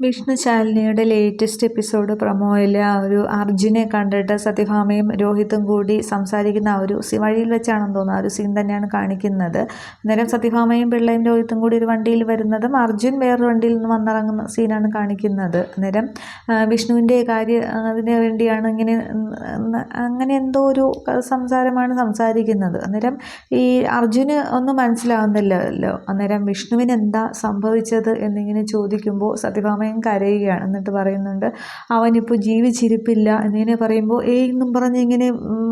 Vishnu ശാലിനിയുടെ latest episode പ്രൊമോയിൽ ഒരു അർജുനെ കണ്ടിട്ട് സത്യഭാമയും രോഹിത്തും കൂടി സംസാരിക്കുന്ന ഒരു വഴിയിൽ വെച്ചാണെന്ന് തോന്നുന്നു ഒരു സീൻ തന്നെയാണ് കാണിക്കുന്നത്. അന്നേരം സത്യഭാമയും പിള്ളയും രോഹിത്തും കൂടി ഒരു വണ്ടിയിൽ വരുന്നതും അർജുൻ വേറൊരു വണ്ടിയിൽ നിന്ന് വന്നിറങ്ങുന്ന സീനാണ് കാണിക്കുന്നത്. അന്നേരം വിഷ്ണുവിൻ്റെ അതിന് വേണ്ടിയാണ് അങ്ങനെ എന്തോ ഒരു സംസാരമാണ് സംസാരിക്കുന്നത്. അന്നേരം ഈ അർജുന് ഒന്നും മനസ്സിലാവുന്നില്ലല്ലോ. അന്നേരം വിഷ്ണുവിന് എന്താ സംഭവിച്ചത് എന്നിങ്ങനെ ചോദിക്കുമ്പോൾ സത്യഭാമ കരയുകയാണ്. എന്നിട്ട് പറയുന്നുണ്ട് അവനിപ്പോൾ ജീവിച്ചിരിപ്പില്ല എന്നിങ്ങനെ പറയുമ്പോൾ എന്നും പറഞ്ഞ് ഇങ്ങനെ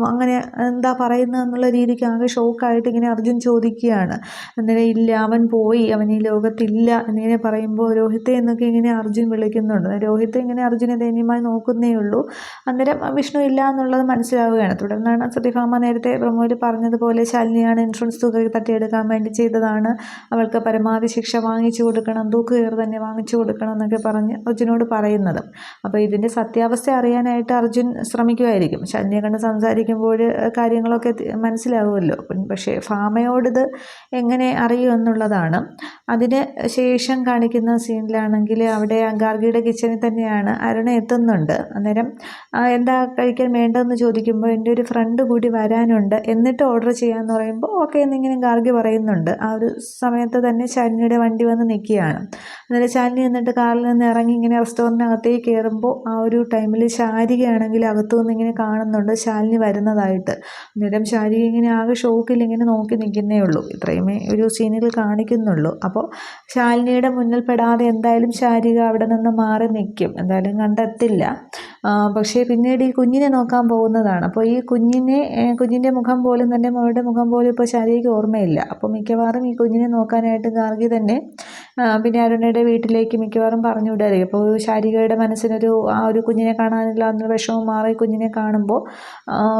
അങ്ങനെ എന്താ പറയുന്നത് എന്നുള്ള രീതിക്ക് ആകെ ഷോക്കായിട്ട് ഇങ്ങനെ അർജുൻ ചോദിക്കുകയാണ്. അന്നേരം ഇല്ല അവൻ പോയി, അവൻ ഈ ലോകത്തില്ല എന്നിങ്ങനെ പറയുമ്പോൾ രോഹിത്തെ എന്നൊക്കെ ഇങ്ങനെ അർജുൻ വിളിക്കുന്നുണ്ട്. രോഹിത്തെ ഇങ്ങനെ അർജുനെ ദയനീയമായി നോക്കുന്നേ ഉള്ളൂ. അന്നേരം വിഷ്ണു ഇല്ല എന്നുള്ളത് മനസ്സിലാവുകയാണ്. തുടർന്നാണ് സത്യഭാമ നേരത്തെ പ്രമോയിൽ പറഞ്ഞതുപോലെ ശാലിനിയാണ് ഇൻഷുറൻസ് തുക തട്ടിയെടുക്കാൻ വേണ്ടി ചെയ്തതാണ്, അവൾക്ക് പരമാവധി ശിക്ഷ വാങ്ങിച്ചു കൊടുക്കണം, തൂക്കുകയർ തന്നെ വാങ്ങിച്ചു കൊടുക്കണം എന്നൊക്കെ പറഞ്ഞ് അർജുനോട് പറയുന്നത്. അപ്പോൾ ഇതിൻ്റെ സത്യാവസ്ഥ അറിയാനായിട്ട് അർജുൻ ശ്രമിക്കുമായിരിക്കും. ശാലിനിയെ കണ്ട് സംസാരിക്കുമ്പോൾ കാര്യങ്ങളൊക്കെ മനസ്സിലാവുമല്ലോ. പക്ഷേ ഭാമയോടിത് എങ്ങനെ അറിയും എന്നുള്ളതാണ്. അതിന് ശേഷം കാണിക്കുന്ന സീനിലാണെങ്കിൽ അവിടെ ഗാർഗിയുടെ കിച്ചണിൽ തന്നെയാണ് അരുണ എത്തുന്നുണ്ട്. അന്നേരം എന്താ കഴിക്കാൻ വേണ്ടതെന്ന് ചോദിക്കുമ്പോൾ എൻ്റെ ഒരു ഫ്രണ്ട് കൂടി വരാനുണ്ട്, എന്നിട്ട് ഓർഡർ ചെയ്യാമെന്ന് പറയുമ്പോൾ ഓക്കെ എന്നിങ്ങനെ ഗാർഗി പറയുന്നുണ്ട്. ആ ഒരു സമയത്ത് തന്നെ ശാലിനിയുടെ വണ്ടി വന്ന് നിൽക്കുകയാണ്. അന്നേരം ശാലിനി എന്നിട്ട് കാറിൽ നിന്ന് ഇറങ്ങി ഇങ്ങനെ റെസ്റ്റോറൻറ്റിനകത്തേക്ക് കയറുമ്പോൾ ആ ഒരു ടൈമിൽ ശാരികയാണെങ്കിൽ അകത്തു നിന്ന് ഇങ്ങനെ കാണുന്നുണ്ട് ശാലിനി വരുന്നതായിട്ട്. അന്നേരം ശാരിക ഇങ്ങനെ ആകെ ഷോക്കിൽ ഇങ്ങനെ നോക്കി നിൽക്കുന്നേ ഉള്ളൂ. ഇത്രയുമേ ഒരു സീനിൽ കാണിക്കുന്നുള്ളൂ. അപ്പോൾ ശാലിനിയുടെ മുന്നിൽ പെടാതെ എന്തായാലും ശാരിക അവിടെ നിന്ന് മാറി നിൽക്കും, എന്തായാലും കണ്ടെത്തില്ല. പക്ഷേ പിന്നീട് ഈ കുഞ്ഞിനെ നോക്കാൻ പോകുന്നതാണ്. അപ്പോൾ ഈ കുഞ്ഞിൻ്റെ മുഖം പോലും തന്നെ മോളുടെ മുഖം പോലും ഇപ്പോൾ ശാരികയ്ക്ക് ഓർമ്മയില്ല. അപ്പോൾ മിക്കവാറും ഈ കുഞ്ഞിനെ നോക്കാനായിട്ട് ഗാർഗി തന്നെ പിന്നെ അരുണയുടെ വീട്ടിലേക്ക് മിക്കവാറും പറഞ്ഞു വിടായിരിക്കും. അപ്പോൾ ശാരികയുടെ മനസ്സിനൊരു ആ ഒരു കുഞ്ഞിനെ കാണാനില്ല എന്നുള്ള വിഷമം മാറി കുഞ്ഞിനെ കാണുമ്പോൾ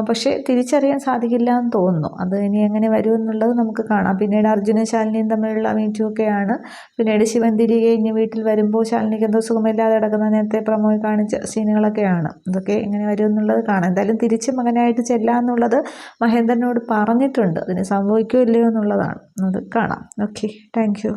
പക്ഷേ തിരിച്ചറിയാൻ സാധിക്കില്ല എന്ന് തോന്നുന്നു. അത് ഇനി എങ്ങനെ വരും എന്നുള്ളത് നമുക്ക് കാണാം. പിന്നീട് അർജുനും ശാലിനിയും തമ്മിലുള്ള മീറ്റുമൊക്കെയാണ്. പിന്നീട് ശിവൻ തിരികെ ഇനി വീട്ടിൽ വരുമ്പോൾ ശാലിനിക്ക് എന്തോ സുഖമില്ലാതെ കിടക്കുന്ന നേരത്തെ പ്രമോയിൽ കാണിച്ച സീനുകളൊക്കെയാണ്. ഇതൊക്കെ എങ്ങനെ വരും എന്നുള്ളത് കാണാം. എന്തായാലും തിരിച്ച് മകനായിട്ട് ചെല്ലാന്നുള്ളത് മഹേന്ദ്രനോട് പറഞ്ഞിട്ടുണ്ട്. അതിന് സംഭവിക്കുമോ ഇല്ലയോ എന്നുള്ളതാണ്, അത് കാണാം. Okay, thank you.